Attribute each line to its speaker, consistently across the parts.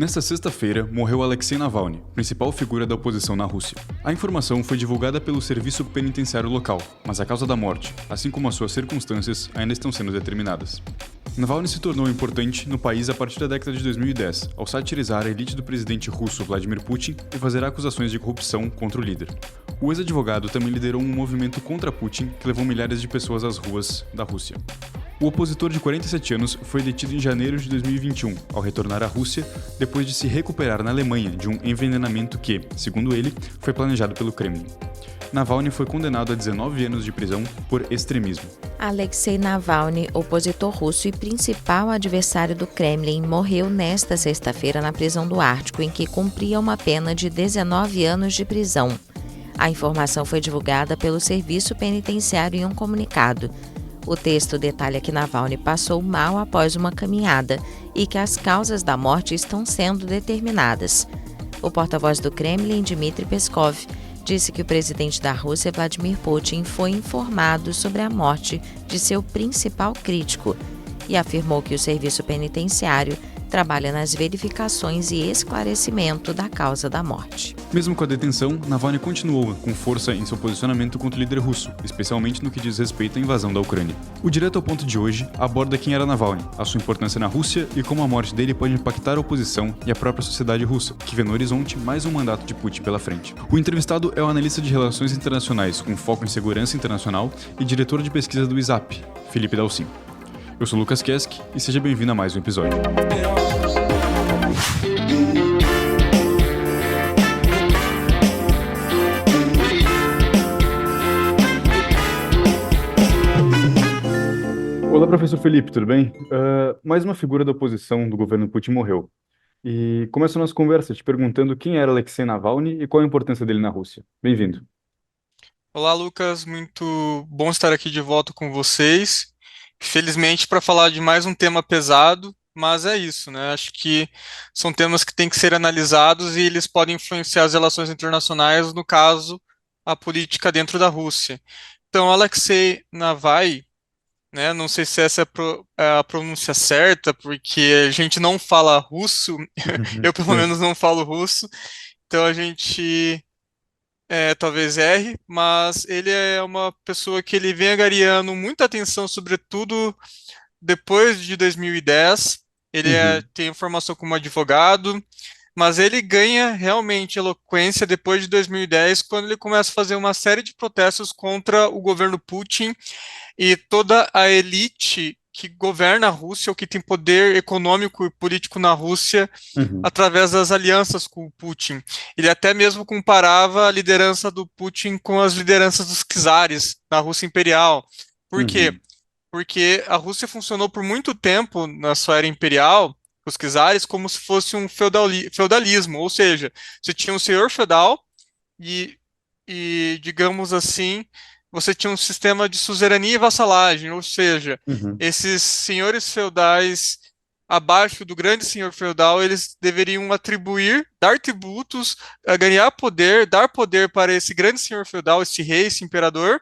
Speaker 1: Nesta sexta-feira, morreu Alexei Navalny, principal figura da oposição na Rússia. A informação foi divulgada pelo serviço penitenciário local, mas a causa da morte, assim como as suas circunstâncias, ainda estão sendo determinadas. Navalny se tornou importante no país a partir da década de 2010, ao satirizar a elite do presidente russo Vladimir Putin e fazer acusações de corrupção contra o líder. O ex-advogado também liderou um movimento contra Putin que levou milhares de pessoas às ruas da Rússia. O opositor de 47 anos foi detido em janeiro de 2021, ao retornar à Rússia, depois de se recuperar na Alemanha de um envenenamento que, segundo ele, foi planejado pelo Kremlin. Navalny foi condenado a 19 anos de prisão por extremismo.
Speaker 2: Alexei Navalny, opositor russo e principal adversário do Kremlin, morreu nesta sexta-feira na prisão do Ártico, em que cumpria uma pena de 19 anos de prisão. A informação foi divulgada pelo serviço penitenciário em um comunicado. O texto detalha que Navalny passou mal após uma caminhada e que as causas da morte estão sendo determinadas. O porta-voz do Kremlin, Dmitry Peskov, disse que o presidente da Rússia, Vladimir Putin, foi informado sobre a morte de seu principal crítico e afirmou que o serviço penitenciário trabalha nas verificações e esclarecimento da causa da morte.
Speaker 1: Mesmo com a detenção, Navalny continuou com força em seu posicionamento contra o líder russo, especialmente no que diz respeito à invasão da Ucrânia. O Direto ao Ponto de hoje aborda quem era Navalny, a sua importância na Rússia e como a morte dele pode impactar a oposição e a própria sociedade russa, que vê no horizonte mais um mandato de Putin pela frente. O entrevistado é o analista de relações internacionais com foco em segurança internacional e diretor de pesquisa do ISAP, Felipe Dalcin. Eu sou Lucas Kesk e seja bem-vindo a mais um episódio. Olá, professor Felipe, tudo bem? Mais uma figura da oposição do governo Putin morreu. E começo a nossa conversa te perguntando quem era Alexei Navalny e qual a importância dele na Rússia. Bem-vindo.
Speaker 3: Olá, Lucas. Muito bom estar aqui de volta com vocês. Felizmente, para falar de mais um tema pesado, mas é isso, né? Acho que são temas que têm que ser analisados e eles podem influenciar as relações internacionais, no caso, a política dentro da Rússia. Então, Alexei Navalny, né? Não sei se essa é a pronúncia certa, porque a gente não fala russo, eu pelo
Speaker 1: Sim.
Speaker 3: menos não falo russo, então a gente talvez erre, mas ele é uma pessoa que ele vem angariando muita atenção, sobretudo depois de 2010. Ele
Speaker 1: Uhum.
Speaker 3: tem formação como advogado, mas ele ganha realmente eloquência depois de 2010, quando ele começa a fazer uma série de protestos contra o governo Putin e toda a elite que governa a Rússia, ou que tem poder econômico e político na Rússia,
Speaker 1: Uhum.
Speaker 3: através das alianças com o Putin. Ele até mesmo comparava a liderança do Putin com as lideranças dos czares na Rússia imperial. Por quê?
Speaker 1: Uhum.
Speaker 3: Porque a Rússia funcionou por muito tempo na sua era imperial, os czares, como se fosse um feudalismo, ou seja, você tinha um senhor feudal e, digamos assim, você tinha um sistema de suzerania e vassalagem, ou seja,
Speaker 1: Uhum.
Speaker 3: esses senhores feudais abaixo do grande senhor feudal, eles deveriam atribuir, dar tributos, ganhar poder, dar poder para esse grande senhor feudal, esse rei, esse imperador,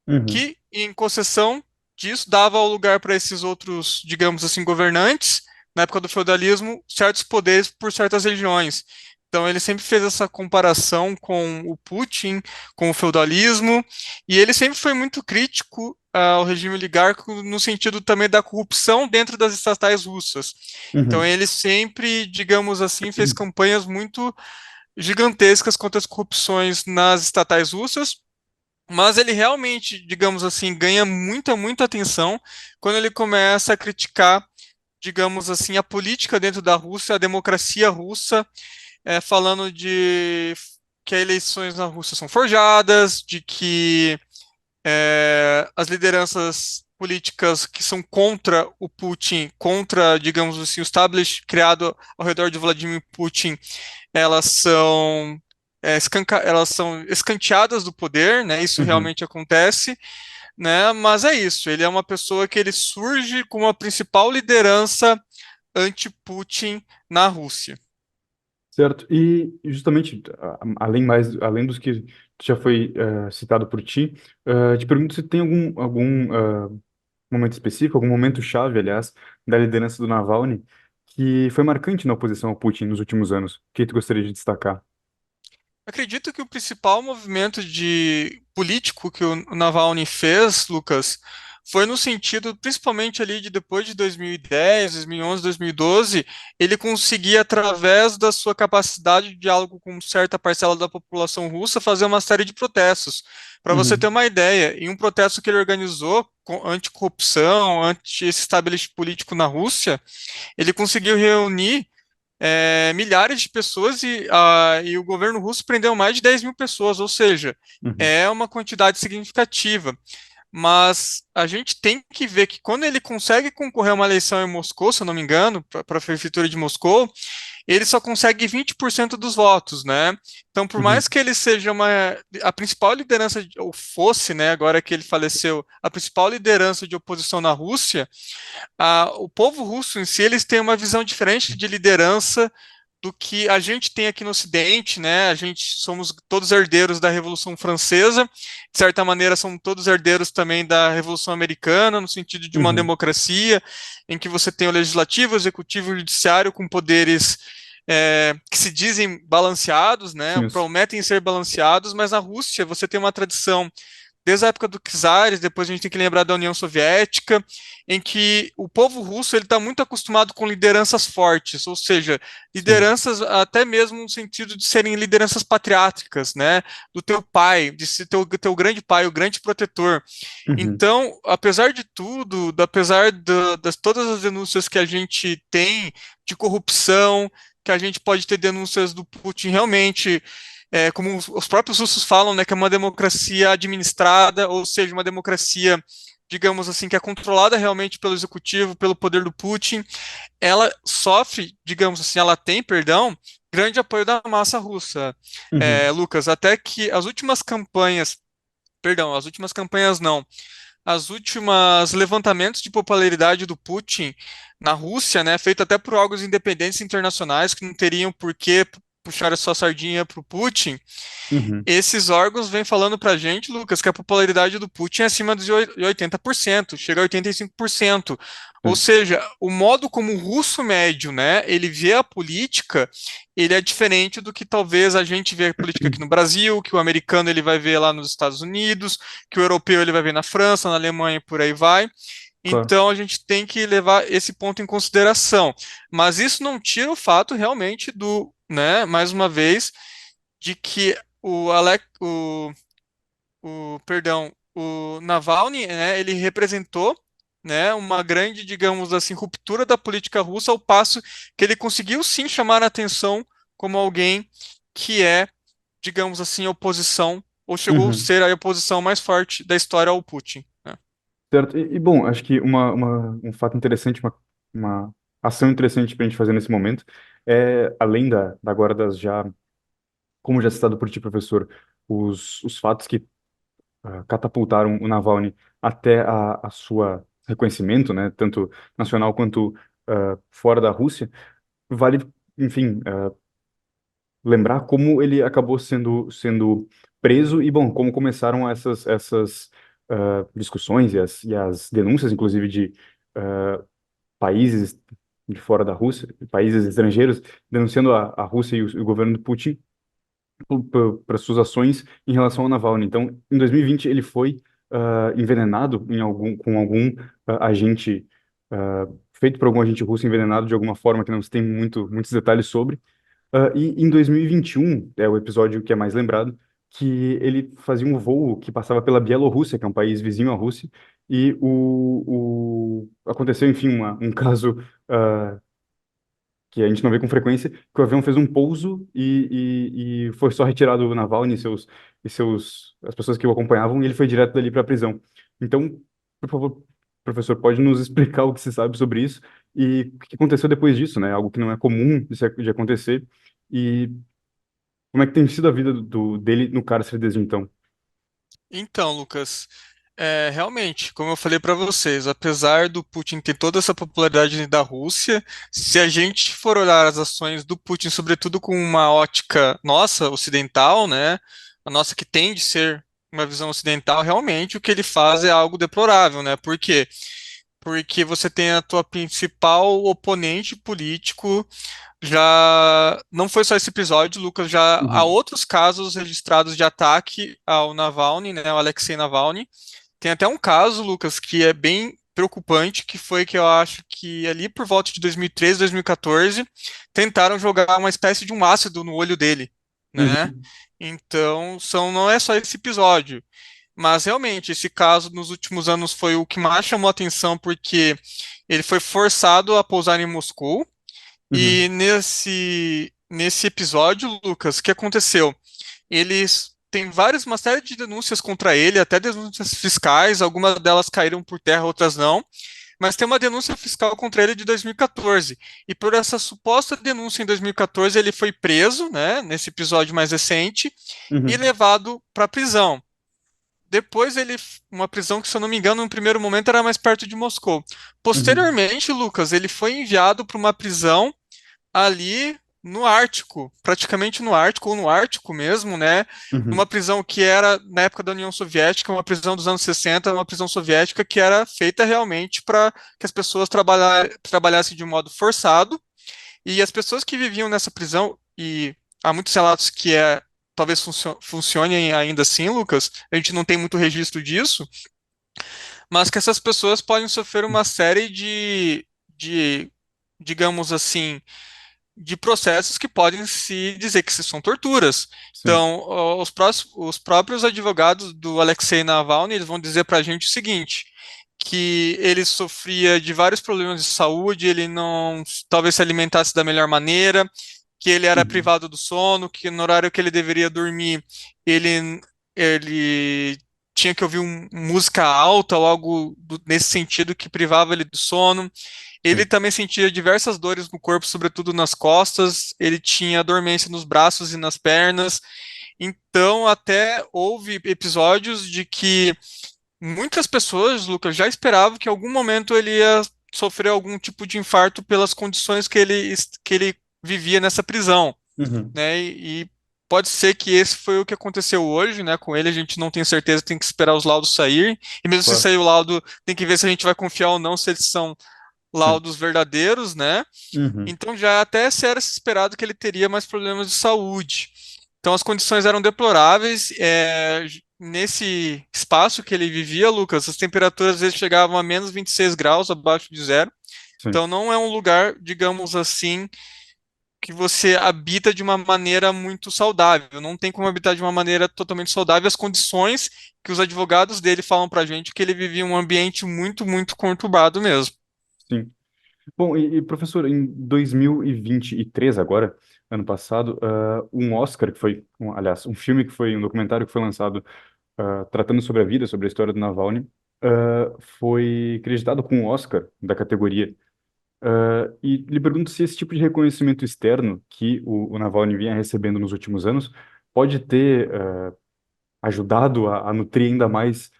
Speaker 1: Uhum.
Speaker 3: que, em concessão disso, dava ao lugar para esses outros, digamos assim, governantes, na época do feudalismo, certos poderes por certas regiões. Então, ele sempre fez essa comparação com o Putin, com o feudalismo, e ele sempre foi muito crítico ao regime oligárquico no sentido também da corrupção dentro das estatais russas. Então,
Speaker 1: Uhum.
Speaker 3: ele sempre, digamos assim, fez campanhas muito gigantescas contra as corrupções nas estatais russas, mas ele realmente, digamos assim, ganha muita atenção quando ele começa a criticar, digamos assim, a política dentro da Rússia, a democracia russa, falando de que as eleições na Rússia são forjadas, de que as lideranças políticas que são contra o Putin, contra, digamos assim, o establishment criado ao redor de Vladimir Putin, elas são elas são escanteadas do poder, né? Isso
Speaker 1: Uhum.
Speaker 3: realmente acontece, né? Mas é isso. Ele é uma pessoa que ele surge como a principal liderança anti-Putin na Rússia.
Speaker 1: Certo. E justamente, além dos que já foi citado por ti, te pergunto se tem algum momento específico, algum momento chave, aliás, da liderança do Navalny, que foi marcante na oposição ao Putin nos últimos anos, que tu gostaria de destacar?
Speaker 3: Acredito que o principal movimento de político que o Navalny fez, Lucas, foi no sentido, principalmente ali de depois de 2010, 2011, 2012, ele conseguia, através da sua capacidade de diálogo com certa parcela da população russa, fazer uma série de protestos. Para você ter
Speaker 1: Uhum,
Speaker 3: uma ideia, em um protesto que ele organizou anticorrupção, anti esse estabelecimento político na Rússia, ele conseguiu reunir milhares de pessoas e o governo russo prendeu mais de 10 mil pessoas, ou seja,
Speaker 1: uhum,
Speaker 3: é uma quantidade significativa. Mas a gente tem que ver que quando ele consegue concorrer a uma eleição em Moscou, se eu não me engano, para a prefeitura de Moscou, ele só consegue 20% dos votos, né? Então, por mais
Speaker 1: uhum,
Speaker 3: que ele seja a principal liderança, ou fosse, né, agora que ele faleceu, a principal liderança de oposição na Rússia, o povo russo em si, eles têm uma visão diferente de liderança do que a gente tem aqui no Ocidente, né? A gente somos todos herdeiros da Revolução Francesa, de certa maneira somos todos herdeiros também da Revolução Americana, no sentido de uma
Speaker 1: uhum.
Speaker 3: democracia em que você tem o legislativo, o executivo e o judiciário com poderes que se dizem balanceados, né?
Speaker 1: Sim,
Speaker 3: Prometem ser balanceados, mas na Rússia você tem uma tradição desde a época do czares, depois a gente tem que lembrar da União Soviética, em que o povo russo ele está muito acostumado com lideranças fortes, ou seja,
Speaker 1: sim.
Speaker 3: lideranças até mesmo no sentido de serem lideranças patriáticas, né, do teu pai, de ser teu grande pai, o grande protetor.
Speaker 1: Uhum,
Speaker 3: Então, apesar de tudo, apesar das todas as denúncias que a gente tem de corrupção, que a gente pode ter denúncias do Putin realmente como os próprios russos falam, né, que é uma democracia administrada, ou seja, uma democracia, digamos assim, que é controlada realmente pelo executivo, pelo poder do Putin, ela sofre, digamos assim, ela tem, perdão, grande apoio da massa russa.
Speaker 1: uhum,
Speaker 3: Lucas, até que as últimas campanhas, perdão, as últimas campanhas não, as últimas levantamentos de popularidade do Putin na Rússia, né, feito até por órgãos independentes internacionais que não teriam por que puxar a sua sardinha para o Putin,
Speaker 1: uhum,
Speaker 3: esses órgãos vêm falando para a gente, Lucas, que a popularidade do Putin é acima de 80%, chega a 85%. Ou
Speaker 1: sim.
Speaker 3: seja, o modo como o russo médio, né, ele vê a política, ele é diferente do que talvez a gente vê a política aqui no Brasil, que o americano ele vai ver lá nos Estados Unidos, que o europeu ele vai ver na França, na Alemanha e por aí vai.
Speaker 1: Claro.
Speaker 3: Então a gente tem que levar esse ponto em consideração. Mas isso não tira o fato realmente né, mais uma vez, de que o Navalny, né, ele representou, né, uma grande, digamos assim, ruptura da política russa, ao passo que ele conseguiu sim chamar a atenção como alguém que é, digamos assim, oposição, ou chegou a
Speaker 1: Uhum.
Speaker 3: ser a oposição mais forte da história ao Putin, né?
Speaker 1: Certo. Bom, acho que um fato interessante, uma ação interessante para a gente fazer nesse momento é, além da agora das já, como já citado por ti, professor, os fatos que catapultaram o Navalny até a sua reconhecimento, né, tanto nacional quanto fora da Rússia, vale, enfim, lembrar como ele acabou sendo preso e, bom, como começaram essas discussões e as denúncias, inclusive, de países de fora da Rússia, países estrangeiros, denunciando a Rússia e o governo do Putin para suas ações em relação ao Navalny. Então, em 2020, ele foi envenenado com algum agente, feito por algum agente russo envenenado de alguma forma, que não se tem muitos detalhes sobre. E em 2021, é o episódio que é mais lembrado, que ele fazia um voo que passava pela Bielorrússia, que é um país vizinho à Rússia, e aconteceu, enfim, um caso que a gente não vê com frequência, que o avião fez um pouso e foi só retirado o Navalny as pessoas que o acompanhavam, e ele foi direto dali para a prisão. Então, por favor, professor, pode nos explicar o que se sabe sobre isso e o que aconteceu depois disso, né? Algo que não é comum de acontecer, e como é que tem sido a vida dele no cárcere desde então?
Speaker 3: Então, Lucas, realmente, como eu falei para vocês, apesar do Putin ter toda essa popularidade da Rússia, se a gente for olhar as ações do Putin, sobretudo com uma ótica nossa, ocidental, né, a nossa que tende a ser uma visão ocidental, realmente o que ele faz é algo deplorável, né? Por quê? porque você tem a tua principal oponente político. Já não foi só esse episódio, Lucas, já há
Speaker 1: Uhum.
Speaker 3: outros casos registrados de ataque ao Navalny, né, ao Alexei Navalny. Tem até um caso, Lucas, que é bem preocupante, que foi que eu acho que ali por volta de 2013, 2014, tentaram jogar uma espécie de um ácido no olho dele, né?
Speaker 1: Uhum.
Speaker 3: Então, não é só esse episódio. Mas realmente, esse caso nos últimos anos foi o que mais chamou a atenção, porque ele foi forçado a pousar em Moscou.
Speaker 1: Uhum.
Speaker 3: E nesse episódio, Lucas, o que aconteceu? Eles têm uma série de denúncias contra ele, até denúncias fiscais, algumas delas caíram por terra, outras não. Mas tem uma denúncia fiscal contra ele de 2014. E por essa suposta denúncia em 2014, ele foi preso, né, nesse episódio mais recente, e
Speaker 1: Uhum.
Speaker 3: levado para prisão. Depois uma prisão que, se eu não me engano, no primeiro momento era mais perto de Moscou.
Speaker 1: Uhum.
Speaker 3: Posteriormente, Lucas, ele foi enviado para uma prisão ali no Ártico, praticamente no Ártico, ou no Ártico mesmo, né? Numa
Speaker 1: Uhum.
Speaker 3: prisão que era, na época da União Soviética, uma prisão dos anos 60, uma prisão soviética que era feita realmente para que as pessoas trabalhassem de um modo forçado, e as pessoas que viviam nessa prisão, e há muitos relatos que talvez funcionem ainda assim, Lucas, a gente não tem muito registro disso, mas que essas pessoas podem sofrer uma série de digamos assim, de processos que podem se dizer que são torturas.
Speaker 1: Sim.
Speaker 3: Então, os próprios advogados do Alexei Navalny, eles vão dizer para a gente o seguinte, que ele sofria de vários problemas de saúde, ele não talvez se alimentasse da melhor maneira, que ele era
Speaker 1: Uhum.
Speaker 3: privado do sono, que no horário que ele deveria dormir, ele tinha que ouvir música alta ou algo nesse sentido que privava ele do sono. Ele
Speaker 1: Sim.
Speaker 3: também sentia diversas dores no corpo, sobretudo nas costas. Ele tinha dormência nos braços e nas pernas. Então, até houve episódios de que muitas pessoas, Lucas, já esperavam que em algum momento ele ia sofrer algum tipo de infarto pelas condições que ele vivia nessa prisão,
Speaker 1: Uhum.
Speaker 3: né? E pode ser que esse foi o que aconteceu hoje, né? Com ele, a gente não tem certeza, tem que esperar os laudos sair. E mesmo se
Speaker 1: Claro.
Speaker 3: sair o laudo, tem que ver se a gente vai confiar ou não, se eles são
Speaker 1: Sim.
Speaker 3: laudos verdadeiros, né?
Speaker 1: Uhum.
Speaker 3: Então já até se era esperado que ele teria mais problemas de saúde. Então as condições eram deploráveis. Nesse espaço que ele vivia, Lucas, as temperaturas às vezes chegavam a menos 26 graus abaixo de zero.
Speaker 1: Sim.
Speaker 3: Então não é um lugar, digamos assim, que você habita de uma maneira muito saudável. Não tem como habitar de uma maneira totalmente saudável. As condições que os advogados dele falam pra gente que ele vivia um ambiente muito, muito conturbado mesmo.
Speaker 1: Sim. Bom, professor, em 2023 agora, ano passado, um Oscar que foi, aliás, um filme que foi, um documentário que foi lançado tratando sobre a vida, sobre a história do Navalny, foi acreditado com um Oscar da categoria. E lhe pergunto se esse tipo de reconhecimento externo que o Navalny vinha recebendo nos últimos anos pode ter ajudado a nutrir ainda mais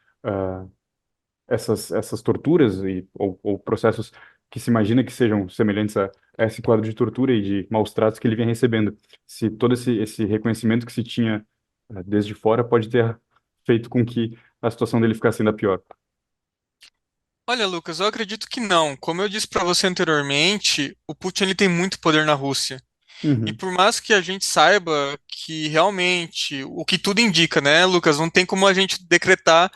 Speaker 1: essas torturas ou processos que se imagina que sejam semelhantes a esse quadro de tortura e de maus tratos que ele vem recebendo. Se todo esse reconhecimento que se tinha desde fora pode ter feito com que a situação dele ficasse ainda pior.
Speaker 3: Olha, Lucas, eu acredito que não. Como eu disse para você anteriormente, o Putin ele tem muito poder na Rússia. E
Speaker 1: Uhum.
Speaker 3: por mais que a gente saiba que realmente, o que tudo indica, né, Lucas, não tem como a gente decretar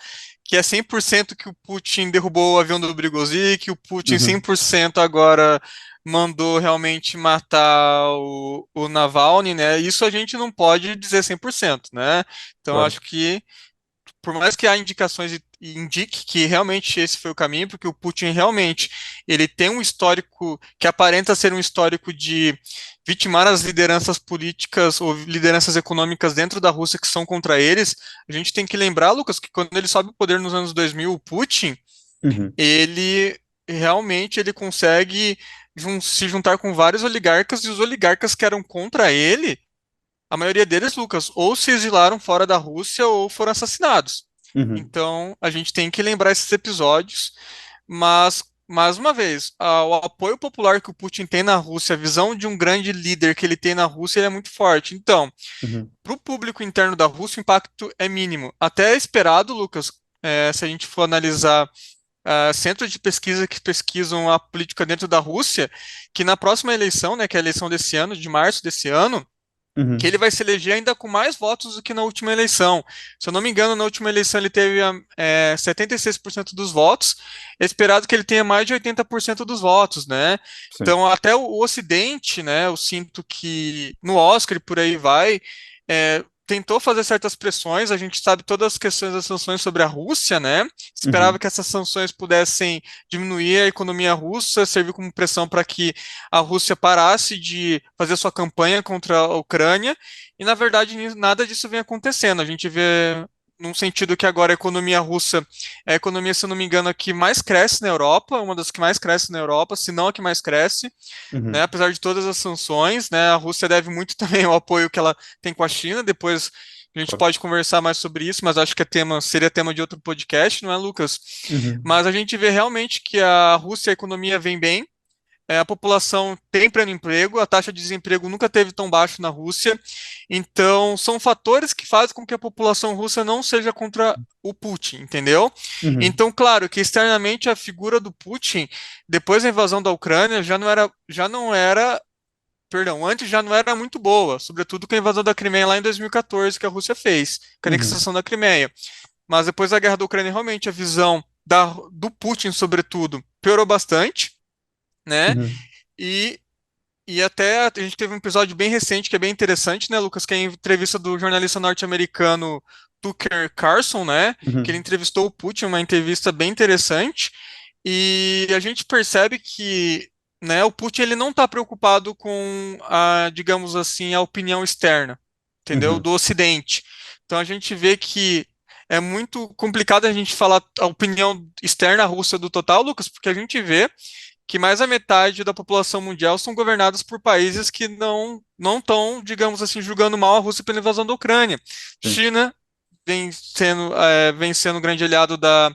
Speaker 3: que é 100% que o Putin derrubou o avião do Prigozhin, que o Putin
Speaker 1: Uhum.
Speaker 3: 100% agora mandou realmente matar o Navalny, né? Isso a gente não pode dizer 100%, né? Então
Speaker 1: Claro.
Speaker 3: acho que por mais que há indicações e indique que realmente esse foi o caminho, porque o Putin realmente ele tem um histórico que aparenta ser um histórico de vitimar as lideranças políticas ou lideranças econômicas dentro da Rússia que são contra eles. A gente tem que lembrar, Lucas, que quando ele sobe o poder nos anos 2000, o Putin,
Speaker 1: Uhum.
Speaker 3: ele realmente ele consegue se juntar com vários oligarcas e os oligarcas que eram contra ele, a maioria deles, Lucas, ou se exilaram fora da Rússia ou foram assassinados.
Speaker 1: Uhum.
Speaker 3: Então, a gente tem que lembrar esses episódios, mas, mais uma vez, o apoio popular que o Putin tem na Rússia, a visão de um grande líder que ele tem na Rússia, ele é muito forte. Então,
Speaker 1: Uhum.
Speaker 3: para o público interno da Rússia, o impacto é mínimo. Até é esperado, Lucas, se a gente for analisar centros de pesquisa que pesquisam a política dentro da Rússia, que na próxima eleição, né, que é a eleição desse ano, de março desse ano, que
Speaker 1: Uhum.
Speaker 3: ele vai se eleger ainda com mais votos do que na última eleição. Se eu não me engano, na última eleição ele teve 76% dos votos. É esperado que ele tenha mais de 80% dos votos, né?
Speaker 1: Sim.
Speaker 3: Então, até o Ocidente, né? Eu sinto que no Oscar e por aí vai, tentou fazer certas pressões. A gente sabe todas as questões das sanções sobre a Rússia, né? Esperava
Speaker 1: Uhum.
Speaker 3: que essas sanções pudessem diminuir a economia russa, servir como pressão para que a Rússia parasse de fazer sua campanha contra a Ucrânia, e na verdade nada disso vem acontecendo. A gente vê num sentido que agora a economia russa é a economia, se eu não me engano, a que mais cresce na Europa, uma das que mais cresce na Europa, se não a que mais cresce, né?
Speaker 1: Uhum.
Speaker 3: Apesar de todas as sanções, né? A Rússia deve muito também ao apoio que ela tem com a China. Depois a gente
Speaker 1: Claro.
Speaker 3: pode conversar mais sobre isso, mas acho que seria tema de outro podcast, não é, Lucas?
Speaker 1: Uhum.
Speaker 3: Mas a gente vê realmente que a Rússia, a economia vem bem, a população tem pleno emprego, a taxa de desemprego nunca teve tão baixo na Rússia. Então, são fatores que fazem com que a população russa não seja contra o Putin, entendeu?
Speaker 1: Uhum.
Speaker 3: Então, claro que externamente a figura do Putin, depois da invasão da Ucrânia, perdão, antes já não era muito boa, sobretudo com a invasão da Crimeia lá em 2014, que a Rússia fez, com a
Speaker 1: Uhum.
Speaker 3: anexação da Crimeia. Mas depois da guerra da Ucrânia, realmente a visão do Putin, sobretudo, piorou bastante, né?
Speaker 1: Uhum.
Speaker 3: E, e até a gente teve um episódio bem recente que é bem interessante, né, Lucas? Que é a entrevista do jornalista norte-americano Tucker Carlson, né? Que ele
Speaker 1: Uhum.
Speaker 3: entrevistou o Putin, uma entrevista bem interessante. E a gente percebe que, né, o Putin ele não está preocupado com digamos assim, a opinião externa, entendeu?
Speaker 1: Uhum.
Speaker 3: Do Ocidente. Então a gente vê que é muito complicado a gente falar a opinião externa russa do total, Lucas, porque a gente vê que mais da metade da população mundial são governados por países que não estão, digamos assim, julgando mal a Rússia pela invasão da Ucrânia.
Speaker 1: Sim.
Speaker 3: China vem sendo um grande aliado da,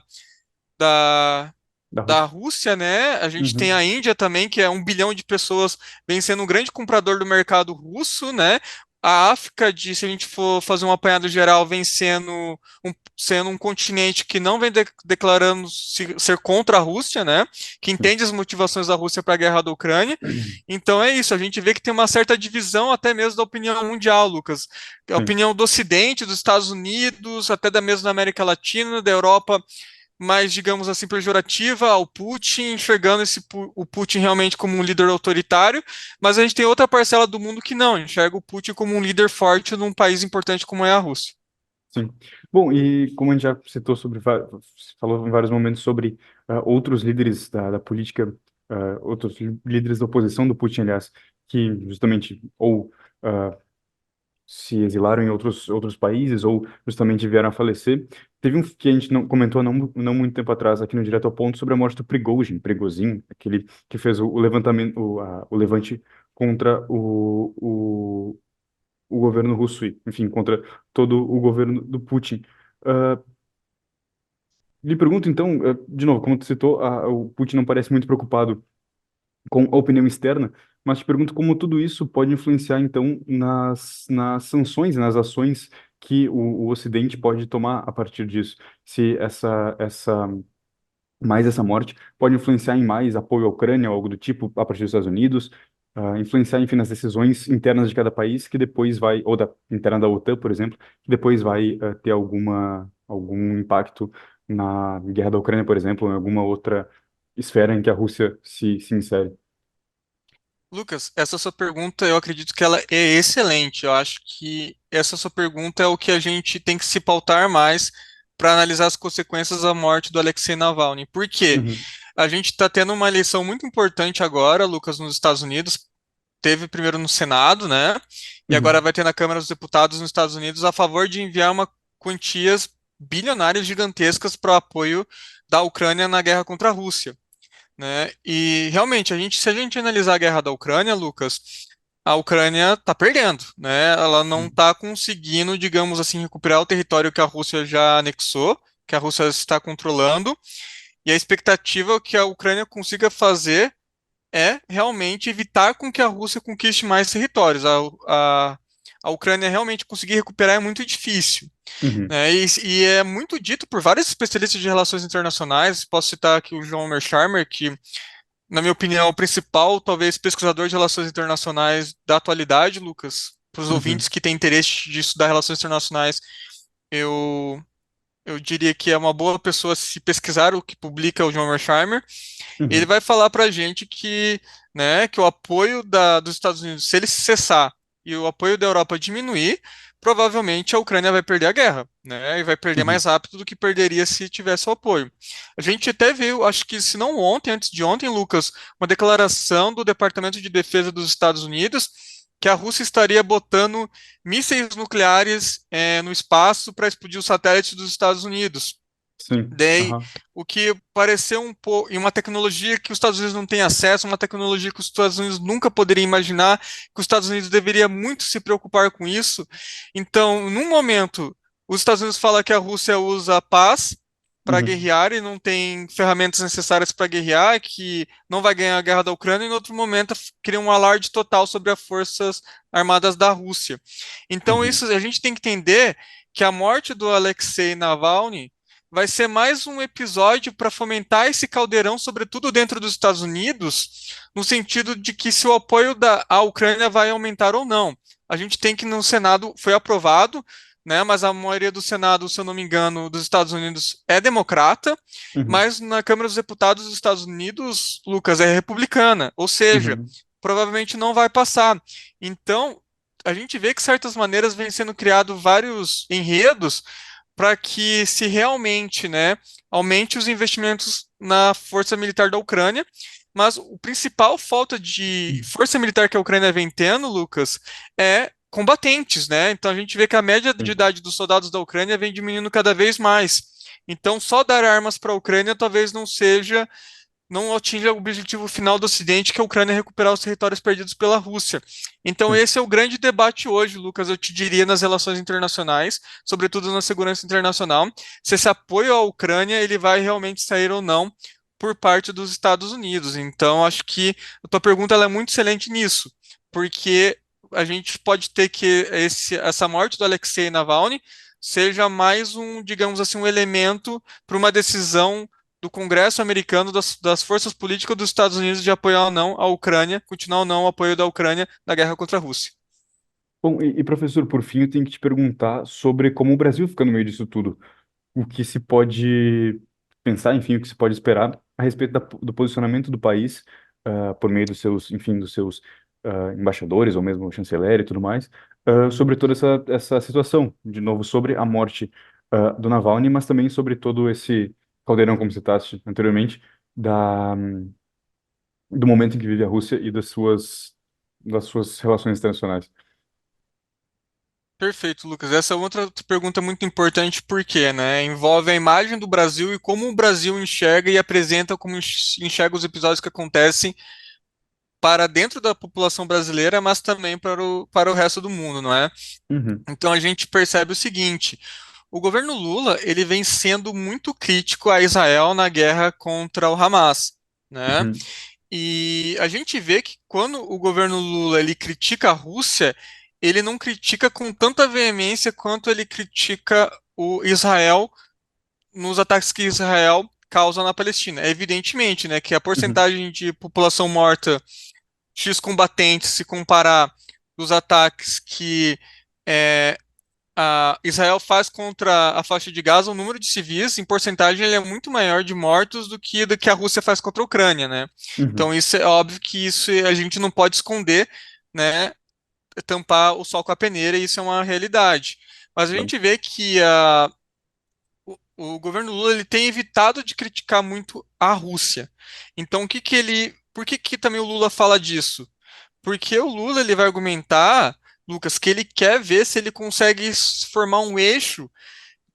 Speaker 1: Da
Speaker 3: da
Speaker 1: Rússia.
Speaker 3: Rússia, né? A gente tem
Speaker 1: Uhum.
Speaker 3: a Índia também, que é 1 bilhão de pessoas, vem sendo um grande comprador do mercado russo, né? A África, se a gente for fazer um apanhado geral, vem sendo um continente que não vem declarando ser contra a Rússia, né? Que
Speaker 1: Sim.
Speaker 3: entende as motivações da Rússia para a guerra da Ucrânia. Então é isso, a gente vê que tem uma certa divisão até mesmo da opinião mundial, Lucas. A
Speaker 1: Sim.
Speaker 3: opinião do Ocidente, dos Estados Unidos, até da mesma da América Latina, da Europa mais, digamos assim, pejorativa ao Putin, enxergando o Putin realmente como um líder autoritário, mas a gente tem outra parcela do mundo que não, enxerga o Putin como um líder forte num país importante como é a Rússia.
Speaker 1: Sim. Bom, e como a gente já citou falou em vários momentos sobre outros líderes da política, outros líderes da oposição do Putin, aliás, que justamente ou ah, se exilaram em outros países ou justamente vieram a falecer. Teve um que a gente não comentou não muito tempo atrás aqui no Direto ao Ponto sobre a morte do Prigozhin, aquele que fez o levantamento, o levante contra o governo russo, e, enfim, contra todo o governo do Putin. Ah, lhe pergunto então, de novo, como tu citou, o Putin não parece muito preocupado com a opinião externa, mas te pergunto como tudo isso pode influenciar, então, nas sanções, nas ações que o Ocidente pode tomar a partir disso. Se mais essa morte pode influenciar em mais apoio à Ucrânia ou algo do tipo a partir dos Estados Unidos, influenciar, enfim, nas decisões internas de cada país que depois vai, ou da interna da OTAN, por exemplo, que depois vai ter algum impacto na guerra da Ucrânia, por exemplo, ou em alguma outra esfera em que a Rússia se insere.
Speaker 3: Lucas, essa sua pergunta eu acredito que ela é excelente. Eu acho que essa sua pergunta é o que a gente tem que se pautar mais para analisar as consequências da morte do Alexei Navalny. Por quê?
Speaker 1: Uhum.
Speaker 3: A gente está tendo uma eleição muito importante agora, Lucas, nos Estados Unidos. Teve primeiro no Senado, né? E agora
Speaker 1: Uhum.
Speaker 3: vai ter na Câmara dos Deputados nos Estados Unidos a favor de enviar uma quantias bilionárias gigantescas para o apoio da Ucrânia na guerra contra a Rússia, né? E realmente, se a gente analisar a guerra da Ucrânia, Lucas, a Ucrânia está perdendo, né? Ela não está conseguindo, digamos assim, recuperar o território que a Rússia já anexou, que a Rússia está controlando, e a expectativa que a Ucrânia consiga fazer é realmente evitar com que a Rússia conquiste mais territórios. A a Ucrânia realmente conseguir recuperar é muito difícil,
Speaker 1: Uhum.
Speaker 3: né? E é muito dito por vários especialistas de relações internacionais. Posso citar aqui o João Mearsheimer, que, na minha opinião, é o principal, talvez, pesquisador de relações internacionais da atualidade, Lucas. Para os ouvintes
Speaker 1: Uhum.
Speaker 3: que têm interesse de estudar relações internacionais, eu, eu diria que é uma boa pessoa se pesquisar o que publica o João Mearsheimer. Ele
Speaker 1: Uhum.
Speaker 3: vai falar para a gente que, né, que o apoio dos Estados Unidos, se ele cessar e o apoio da Europa diminuir, provavelmente a Ucrânia vai perder a guerra, né, e vai perder
Speaker 1: Uhum.
Speaker 3: mais rápido do que perderia se tivesse o apoio. A gente até viu, acho que se não ontem, antes de ontem, Lucas, uma declaração do Departamento de Defesa dos Estados Unidos que a Rússia estaria botando mísseis nucleares no espaço para explodir os satélites dos Estados Unidos.
Speaker 1: Sim.
Speaker 3: Daí,
Speaker 1: Aham.
Speaker 3: o que pareceu um pouco, e uma tecnologia que os Estados Unidos não têm acesso, uma tecnologia que os Estados Unidos nunca poderiam imaginar, que os Estados Unidos deveria muito se preocupar com isso. Então, num momento, os Estados Unidos falam que a Rússia usa a paz para
Speaker 1: Uhum.
Speaker 3: guerrear e não tem ferramentas necessárias para guerrear, que não vai ganhar a guerra da Ucrânia, e em outro momento cria um alarde total sobre as forças armadas da Rússia. Então,
Speaker 1: Uhum.
Speaker 3: isso a gente tem que entender que a morte do Alexei Navalny vai ser mais um episódio para fomentar esse caldeirão, sobretudo dentro dos Estados Unidos, no sentido de que se o apoio à Ucrânia vai aumentar ou não. A gente tem que no Senado foi aprovado, né, mas a maioria do Senado, se eu não me engano, dos Estados Unidos é democrata,
Speaker 1: Uhum.
Speaker 3: mas na Câmara dos Deputados dos Estados Unidos, Lucas, é republicana, ou seja,
Speaker 1: Uhum.
Speaker 3: provavelmente não vai passar. Então, a gente vê que, de certas maneiras, vem sendo criado vários enredos para que se realmente, né, aumente os investimentos na força militar da Ucrânia. Mas o principal falta de força militar que a Ucrânia vem tendo, Lucas, é combatentes, né? Então a gente vê que a média de
Speaker 1: Sim.
Speaker 3: idade dos soldados da Ucrânia vem diminuindo cada vez mais. Então só dar armas para a Ucrânia talvez não atinja o objetivo final do Ocidente, que é a Ucrânia recuperar os territórios perdidos pela Rússia. Então,
Speaker 1: Sim.
Speaker 3: esse é o grande debate hoje, Lucas, eu te diria, nas relações internacionais, sobretudo na segurança internacional, se esse apoio à Ucrânia ele vai realmente sair ou não por parte dos Estados Unidos. Então, acho que a tua pergunta ela é muito excelente nisso, porque a gente pode ter que essa morte do Alexei Navalny seja mais um, digamos assim, um elemento para uma decisão do Congresso americano, das forças políticas dos Estados Unidos de apoiar ou não a Ucrânia, continuar ou não o apoio da Ucrânia na guerra contra a Rússia.
Speaker 1: Bom, professor, por fim, eu tenho que te perguntar sobre como o Brasil fica no meio disso tudo. O que se pode pensar, enfim, o que se pode esperar a respeito do posicionamento do país, por meio dos seus, enfim, dos seus embaixadores ou mesmo o chanceler e tudo mais, sobre toda essa situação, de novo, sobre a morte do Navalny, mas também sobre todo esse caldeirão, como citaste anteriormente, do momento em que vive a Rússia e das suas relações internacionais.
Speaker 3: Perfeito, Lucas. Essa é outra pergunta muito importante, porque, né, envolve a imagem do Brasil e como o Brasil enxerga e apresenta como enxerga os episódios que acontecem para dentro da população brasileira, mas também para o resto do mundo, não é?
Speaker 1: Uhum.
Speaker 3: Então a gente percebe o seguinte: o governo Lula ele vem sendo muito crítico a Israel na guerra contra o Hamas, né?
Speaker 1: Uhum.
Speaker 3: E a gente vê que quando o governo Lula ele critica a Rússia, ele não critica com tanta veemência quanto ele critica o Israel nos ataques que Israel causa na Palestina. É evidentemente, né, que a
Speaker 1: Uhum.
Speaker 3: porcentagem de população morta X combatentes se comparar dos ataques que é, Israel faz contra a faixa de Gaza, o número de civis, em porcentagem, ele é muito maior de mortos do que a Rússia faz contra a Ucrânia, né?
Speaker 1: Uhum.
Speaker 3: Então, isso é óbvio que isso a gente não pode esconder, né? Tampar o sol com a peneira, e isso é uma realidade. Mas a
Speaker 1: Claro.
Speaker 3: gente vê que o governo Lula ele tem evitado de criticar muito a Rússia. Então, por que também o Lula fala disso? Porque o Lula ele vai argumentar, Lucas, que ele quer ver se ele consegue formar um eixo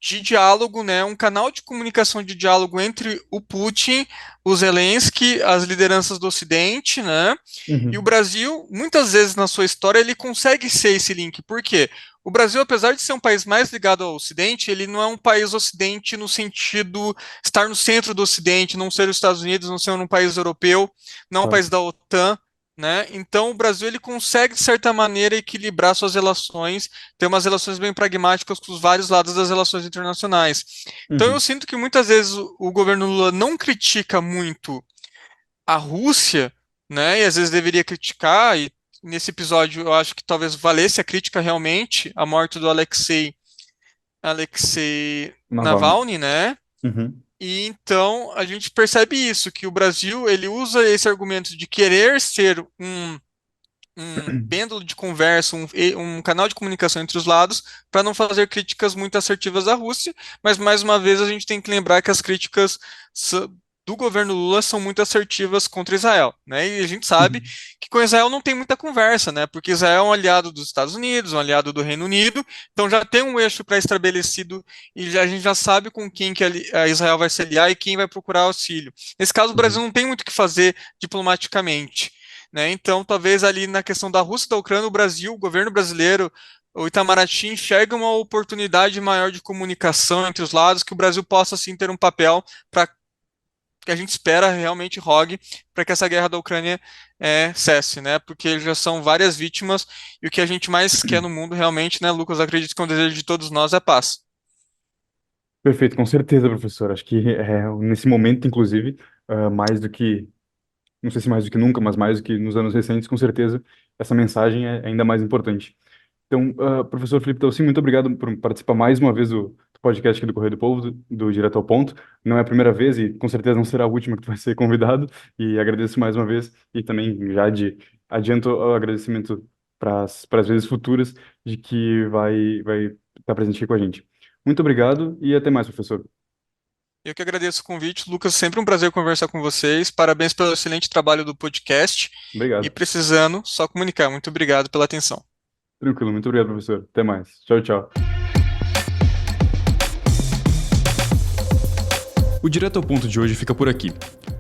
Speaker 3: de diálogo, né, um canal de comunicação de diálogo entre o Putin, o Zelensky, as lideranças do Ocidente, né, e o
Speaker 1: Uhum.
Speaker 3: Brasil, muitas vezes na sua história, ele consegue ser esse link. Por quê? O Brasil, apesar de ser um país mais ligado ao Ocidente, ele não é um país Ocidente no sentido estar no centro do Ocidente, não ser os Estados Unidos, não ser um país europeu, não é um
Speaker 1: Claro.
Speaker 3: país da OTAN, né? Então o Brasil ele consegue, de certa maneira, equilibrar suas relações, ter umas relações bem pragmáticas com os vários lados das relações internacionais. Então eu
Speaker 1: Uhum.
Speaker 3: sinto que muitas vezes o governo Lula não critica muito a Rússia, né? E às vezes deveria criticar, e nesse episódio eu acho que talvez valesse a crítica realmente, a morte do Alexei
Speaker 1: Navalny.
Speaker 3: Navalny, né?
Speaker 1: Uhum.
Speaker 3: E então a gente percebe isso, que o Brasil ele usa esse argumento de querer ser um pêndulo de conversa, um canal de comunicação entre os lados, para não fazer críticas muito assertivas à Rússia, mas mais uma vez a gente tem que lembrar que as críticas do governo Lula são muito assertivas contra Israel, né? E a gente sabe
Speaker 1: Uhum.
Speaker 3: que com Israel não tem muita conversa, né? Porque Israel é um aliado dos Estados Unidos, um aliado do Reino Unido, então já tem um eixo pré-estabelecido e a gente já sabe com quem que a Israel vai se aliar e quem vai procurar auxílio. Nesse caso, o Brasil
Speaker 1: Uhum.
Speaker 3: não tem muito o que fazer diplomaticamente, né? Então, talvez ali na questão da Rússia e da Ucrânia, o Brasil, o governo brasileiro, o Itamaraty enxerga uma oportunidade maior de comunicação entre os lados, que o Brasil possa sim ter um papel para que a gente espera realmente rogue para que essa guerra da Ucrânia cesse, né? Porque já são várias vítimas e o que a gente mais quer no mundo realmente, né, Lucas, acredito que o desejo de todos nós é paz.
Speaker 1: Perfeito, com certeza, professor. Acho que nesse momento, inclusive, mais do que, não sei se mais do que nunca, mas mais do que nos anos recentes, com certeza, essa mensagem é ainda mais importante. Então, professor Felipe Dalcin, muito obrigado por participar mais uma vez do podcast aqui do Correio do Povo, do Direto ao Ponto. Não é a primeira vez e com certeza não será a última que tu vai ser convidado. E agradeço mais uma vez e também adianto o agradecimento para as vezes futuras de que vai estar presente aqui com a gente. Muito obrigado e até mais, professor.
Speaker 3: Eu que agradeço o convite, Lucas, sempre um prazer conversar com vocês. Parabéns pelo excelente trabalho do podcast e
Speaker 1: Obrigado.
Speaker 3: precisando, só comunicar. Muito obrigado pela atenção.
Speaker 1: Tranquilo, muito obrigado, professor. Até mais. Tchau, tchau. O Direto ao Ponto de hoje fica por aqui.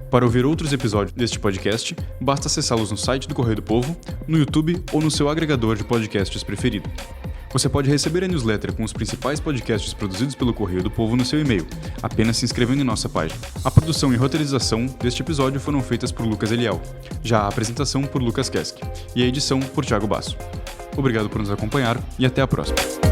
Speaker 1: Para ouvir outros episódios deste podcast, basta acessá-los no site do Correio do Povo, no YouTube ou no seu agregador de podcasts preferido. Você pode receber a newsletter com os principais podcasts produzidos pelo Correio do Povo no seu e-mail, apenas se inscrevendo em nossa página. A produção e roteirização deste episódio foram feitas por Lucas Eliel, já a apresentação por Lucas Kesk e a edição por Thiago Basso. Obrigado por nos acompanhar e até a próxima.